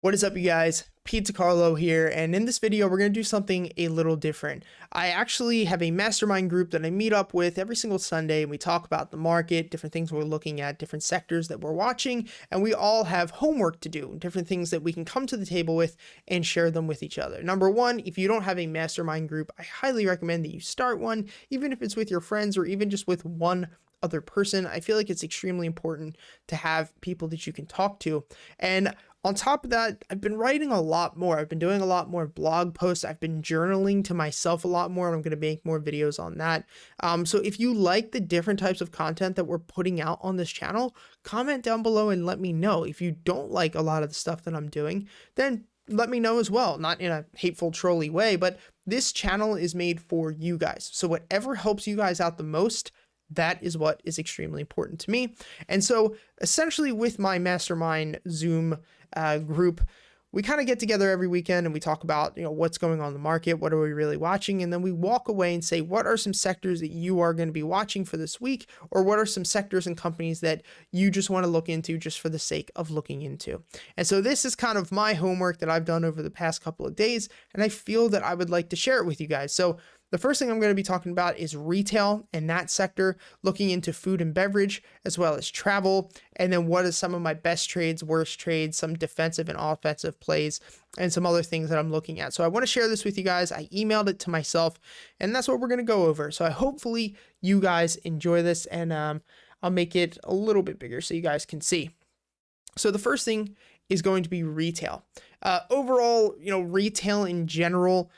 What is up, you guys? Pete Carlo here, and in this video we're going to do something a little different. I actually have a mastermind group that I meet up with every single Sunday, and we talk about the market, different things we're looking at, different sectors that we're watching, and we all have homework to do, different things that we can come to the table with and share them with each other. Number one, if you don't have a mastermind group, I highly recommend that you start one, even if it's with your friends or even just with one other person. I feel like it's extremely important to have people that you can talk to. And on top of that, I've been writing a lot more. I've been doing a lot more blog posts. I've been journaling to myself a lot more, and I'm going to make more videos on that. So if you like the different types of content that we're putting out on this channel, comment down below and let me know. If you don't like a lot of the stuff that I'm doing, then let me know as well. Not in a hateful, trolly way, but this channel is made for you guys. So whatever helps you guys out the most, that is what is extremely important to me. And so essentially with my mastermind Zoom group, we kind of get together every weekend and we talk about, what's going on in the market, what are we really watching? And then we walk away and say, what are some sectors that you are going to be watching for this week? Or what are some sectors and companies that you just want to look into just for the sake of looking into? And so this is kind of my homework that I've done over the past couple of days, and I feel that I would like to share it with you guys. So the first thing I'm going to be talking about is retail and that sector, looking into food and beverage, as well as travel. And then what is some of my best trades, worst trades, some defensive and offensive plays, and some other things that I'm looking at. So I want to share this with you guys. I emailed it to myself, and that's what we're going to go over. So hopefully you guys enjoy this, and I'll make it a little bit bigger so you guys can see. So the first thing is going to be retail. Overall, retail in general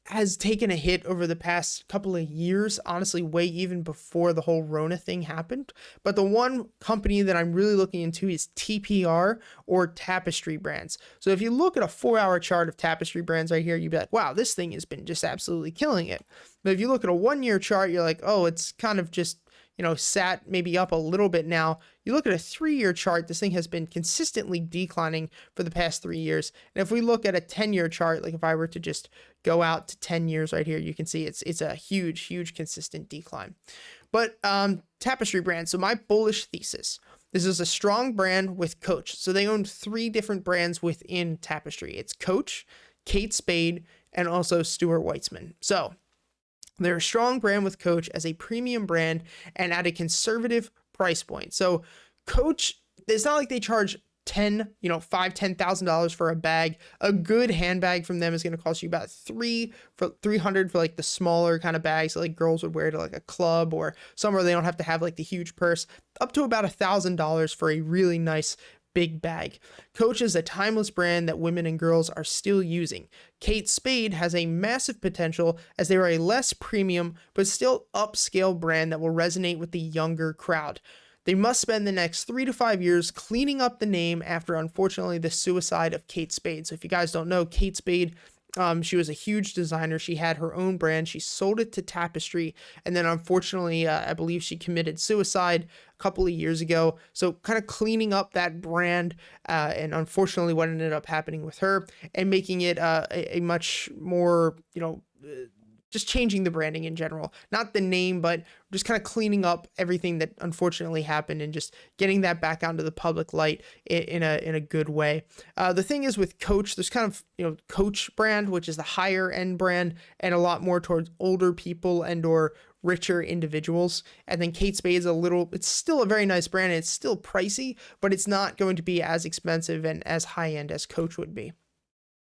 has taken a hit over the past couple of years, honestly, way even before the whole Rona thing happened. But the one company that I'm really looking into is TPR, or Tapestry Brands. So if you look at a 4-hour chart of Tapestry Brands right here, you'd be like, wow, this thing has been just absolutely killing it. But if you look at a 1-year chart, you're like, oh, it's kind of just sat maybe up a little bit now. You look at a 3-year chart, this thing has been consistently declining for the past 3 years. And if we look at a 10-year chart, like if I were to just go out to 10 years right here, you can see it's a huge consistent decline. But Tapestry Brands, so my bullish thesis, this is a strong brand with Coach. So they own 3 different brands within Tapestry. It's Coach, Kate Spade, and also Stuart Weitzman. So they're a strong brand with Coach as a premium brand and at a conservative price point. So Coach, it's not like they charge $10,000 for a bag. A good handbag from them is going to cost you about $300 for like the smaller kind of bags that like girls would wear to like a club or somewhere they don't have to have like the huge purse, up to about $1,000 for a really nice big bag. Coach is a timeless brand that women and girls are still using. Kate Spade has a massive potential as they are a less premium but still upscale brand that will resonate with the younger crowd. They must spend the next 3 to 5 years cleaning up the name after, unfortunately, the suicide of Kate Spade. So if you guys don't know, Kate Spade, she was a huge designer. She had her own brand. She sold it to Tapestry. And then unfortunately, I believe she committed suicide a couple of years ago. So kind of cleaning up that brand. And unfortunately, what ended up happening with her and making it a much more, just changing the branding in general, not the name, but just kind of cleaning up everything that unfortunately happened and just getting that back onto the public light in a good way. The thing is with Coach, there's kind of, Coach brand, which is the higher end brand and a lot more towards older people and or richer individuals. And then Kate Spade is it's still a very nice brand. It's still pricey, but it's not going to be as expensive and as high end as Coach would be.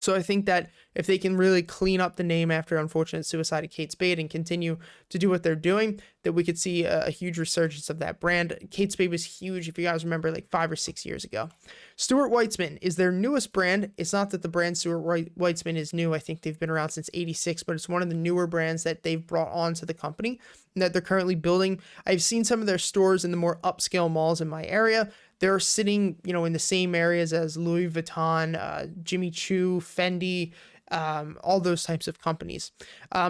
So I think that if they can really clean up the name after unfortunate suicide of Kate Spade and continue to do what they're doing, that we could see a huge resurgence of that brand. Kate Spade was huge, if you guys remember, like 5 or 6 years ago. Stuart Weitzman is their newest brand. It's not that the brand Stuart Weitzman is new. I think they've been around since '86, but it's one of the newer brands that they've brought onto the company and that they're currently building. I've seen some of their stores in the more upscale malls in my area. They're sitting, in the same areas as Louis Vuitton, Jimmy Choo, Fendi, all those types of companies.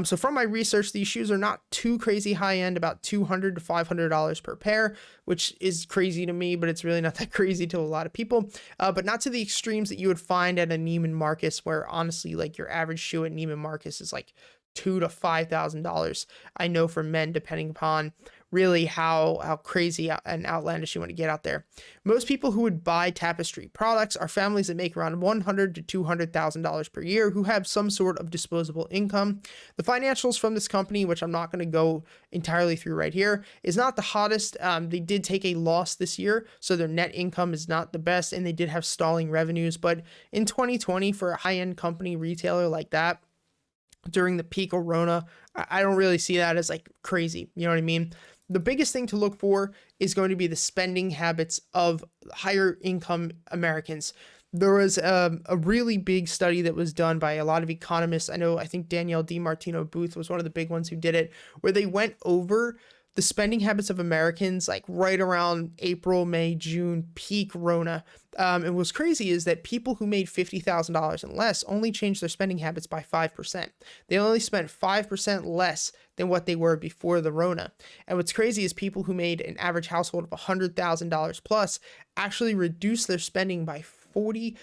So from my research, these shoes are not too crazy high end, about $200 to $500 per pair, which is crazy to me, but it's really not that crazy to a lot of people. But not to the extremes that you would find at a Neiman Marcus, where honestly, like your average shoe at Neiman Marcus is like $2,000 to $5,000. I know for men, depending upon really how crazy and outlandish you want to get out there. Most people who would buy Tapestry products are families that make around $100,000 to $200,000 per year who have some sort of disposable income. The financials from this company, which I'm not going to go entirely through right here, is not the hottest. They did take a loss this year, so their net income is not the best, and they did have stalling revenues. But in 2020, for a high-end company retailer like that, during the peak of Rona, I don't really see that as like crazy. You know what I mean? The biggest thing to look for is going to be the spending habits of higher income Americans. There was a really big study that was done by a lot of economists. I think Danielle DiMartino Booth was one of the big ones who did it, where they went over the spending habits of Americans like right around April, May, June, peak Rona. And what's crazy is that people who made $50,000 and less only changed their spending habits by 5%. They only spent 5% less than what they were before the Rona. And what's crazy is people who made an average household of $100,000 plus actually reduced their spending by 40%,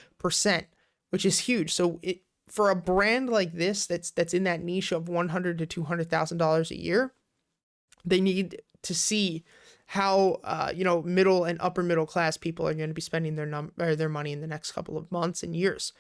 which is huge. So for a brand like this that's in that niche of $100,000 to $200,000 a year, they need to see how middle and upper middle class people are going to be spending their money in the next couple of months and years.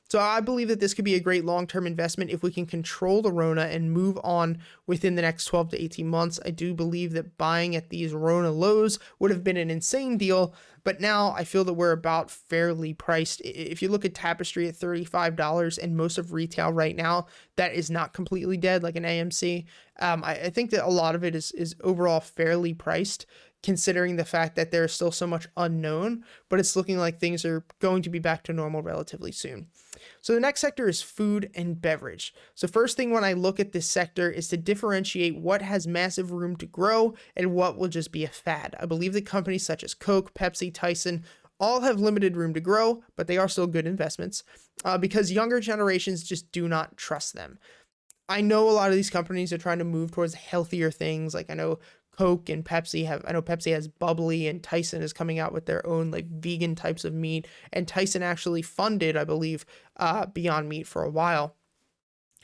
So I believe that this could be a great long-term investment if we can control the Rona and move on within the next 12 to 18 months. I do believe that buying at these Rona lows would have been an insane deal, but now I feel that we're about fairly priced. If you look at Tapestry at $35 and most of retail right now, that is not completely dead like an AMC. I think that a lot of it is overall fairly priced, considering the fact that there's still so much unknown, but it's looking like things are going to be back to normal relatively soon. So the next sector is food and beverage. So first thing when I look at this sector is to differentiate what has massive room to grow and what will just be a fad. I believe that companies such as Coke, Pepsi, Tyson, all have limited room to grow, but they are still good investments because younger generations just do not trust them. I know a lot of these companies are trying to move towards healthier things. Like I know Coke and Pepsi has bubbly, and Tyson is coming out with their own like vegan types of meat. And Tyson actually funded, I believe, Beyond Meat for a while.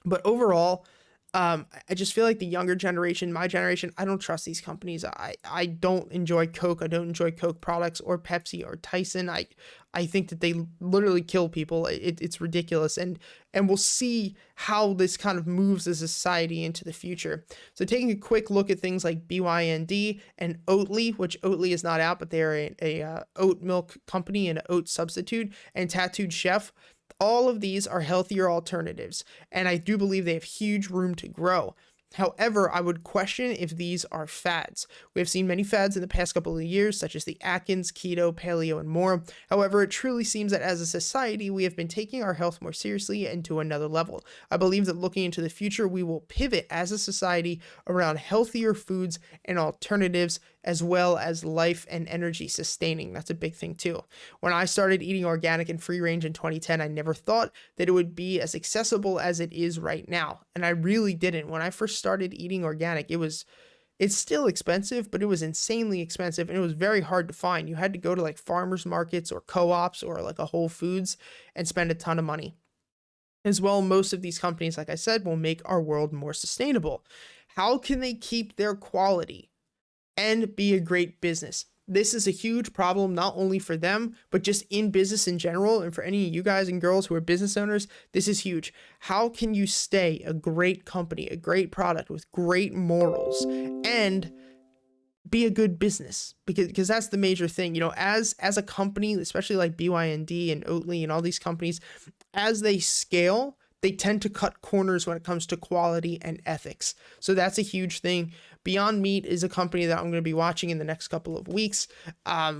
But overall, I just feel like the younger generation, my generation, I don't trust these companies. I don't enjoy Coke. I don't enjoy Coke products or Pepsi or Tyson. I think that they literally kill people. It's ridiculous. And we'll see how this kind of moves as a society into the future. So taking a quick look at things like BYND and Oatly, which Oatly is not out, but they're a oat milk company and an oat substitute, and Tattooed Chef. All of these are healthier alternatives, and I do believe they have huge room to grow. However, I would question if these are fads. We have seen many fads in the past couple of years, such as the Atkins, keto, paleo, and more. However, it truly seems that as a society, we have been taking our health more seriously and to another level. I believe that looking into the future, we will pivot as a society around healthier foods and alternatives, as well as life and energy sustaining. That's a big thing too. When I started eating organic and free range in 2010, I never thought that it would be as accessible as it is right now. And I really didn't. When I first started eating organic, it's still expensive, but it was insanely expensive and it was very hard to find. You had to go to like farmers markets or co-ops or like a Whole Foods and spend a ton of money. As well, most of these companies, like I said, will make our world more sustainable. How can they keep their quality and be a great business? This is a huge problem, not only for them, but just in business in general. And for any of you guys and girls who are business owners, this is huge. How can you stay a great company, a great product with great morals, and be a good business? Because that's the major thing. As a company, especially like BYND and Oatly and all these companies, as they scale, they tend to cut corners when it comes to quality and ethics. So that's a huge thing. Beyond Meat is a company that I'm going to be watching in the next couple of weeks. I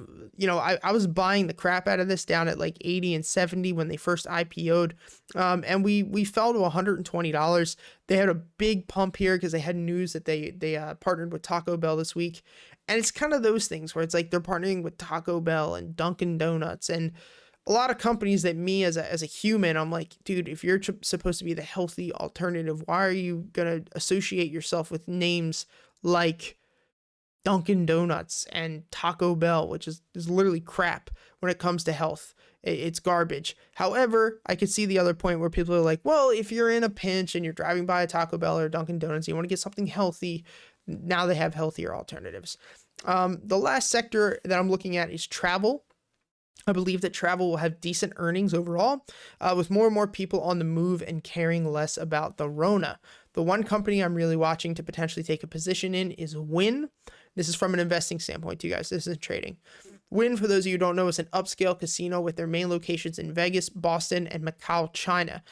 was buying the crap out of this down at like 80 and 70 when they first IPO'd. And we fell to $120. They had a big pump here because they had news that they partnered with Taco Bell this week. And it's kind of those things where it's like they're partnering with Taco Bell and Dunkin' Donuts and a lot of companies that me as a human, I'm like, dude, if you're supposed to be the healthy alternative, why are you going to associate yourself with names like Dunkin' Donuts and Taco Bell, which is literally crap when it comes to health. It's garbage. However, I could see the other point where people are like, well, if you're in a pinch and you're driving by a Taco Bell or Dunkin' Donuts, you want to get something healthy, Now they have healthier alternatives. The last sector that I'm looking at is travel. I believe that travel will have decent earnings overall, with more and more people on the move and caring less about the Rona. The one company I'm really watching to potentially take a position in is Wynn. This is from an investing standpoint, too, guys. This isn't trading. Wynn, for those of you who don't know, is an upscale casino with their main locations in Vegas, Boston, and Macau, China.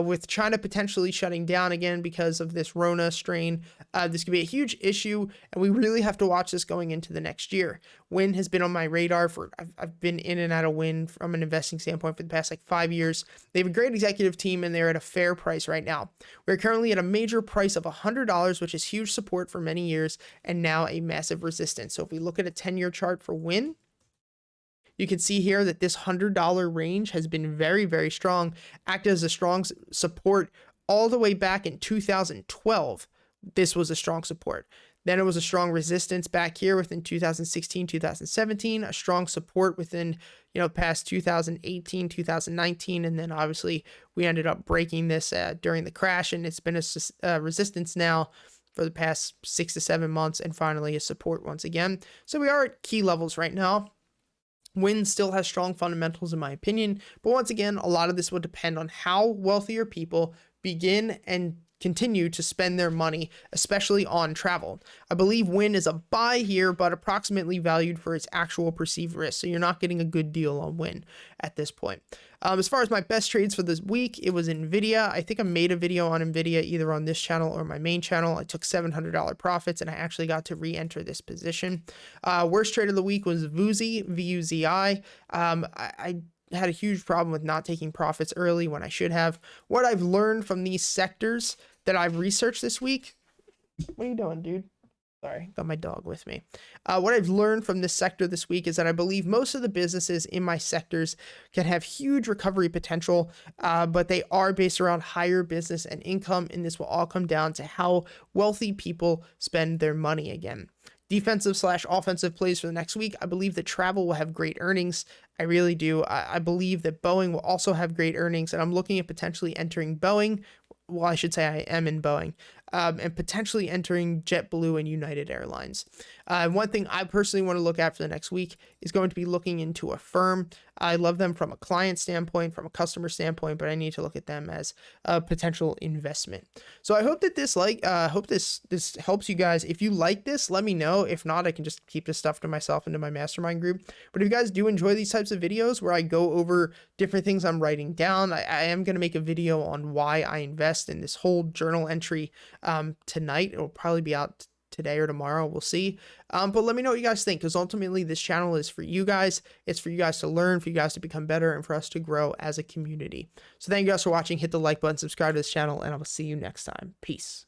With China potentially shutting down again because of this Rona strain, this could be a huge issue, and we really have to watch this going into the next year. Wynn has been on my radar for, I've been in and out of Wynn from an investing standpoint for the past 5 years. They have a great executive team, and they're at a fair price right now. We're currently at a major price of $100, which is huge support for many years, and now a massive resistance. So if we look at a 10-year chart for Wynn, you can see here that this $100 range has been very, very strong, acted as a strong support all the way back in 2012. This was a strong support. Then it was a strong resistance back here within 2016, 2017, a strong support within, past 2018, 2019. And then obviously we ended up breaking this during the crash, and it's been a resistance now for the past 6 to 7 months, and finally a support once again. So we are at key levels right now. Wynn still has strong fundamentals in my opinion, but once again, a lot of this will depend on how wealthier people begin and continue to spend their money, especially on travel. I believe Wynn is a buy here, but approximately valued for its actual perceived risk. So you're not getting a good deal on Wynn at this point. As far as my best trades for this week, it was NVIDIA. I think I made a video on NVIDIA either on this channel or my main channel. I took $700 profits, and I actually got to re-enter this position. Worst trade of the week was VUZI, V-U-Z-I. I had a huge problem with not taking profits early when I should have. What I've learned from these sectors that I've researched this week. What are you doing, dude? Sorry, got my dog with me. What I've learned from this sector this week is that I believe most of the businesses in my sectors can have huge recovery potential, but they are based around higher business and income, and this will all come down to how wealthy people spend their money again. Defensive/offensive plays for the next week. I believe that travel will have great earnings. I really do. I believe that Boeing will also have great earnings, and I'm looking at potentially entering Boeing. Well, I should say I am in Boeing, and potentially entering JetBlue and United Airlines. One thing I personally want to look at for the next week is going to be looking into a firm. I love them from a client standpoint, from a customer standpoint, but I need to look at them as a potential investment. So I hope that this this helps you guys. If you like this, let me know. If not, I can just keep this stuff to myself into my mastermind group. But if you guys do enjoy these types of videos where I go over different things I'm writing down, I am going to make a video on why I invest in this whole journal entry tonight. It'll probably be out today or tomorrow. We'll see. But let me know what you guys think, because ultimately this channel is for you guys. It's for you guys to learn, for you guys to become better, and for us to grow as a community. So thank you guys for watching. Hit the like button, subscribe to this channel, and I will see you next time. Peace.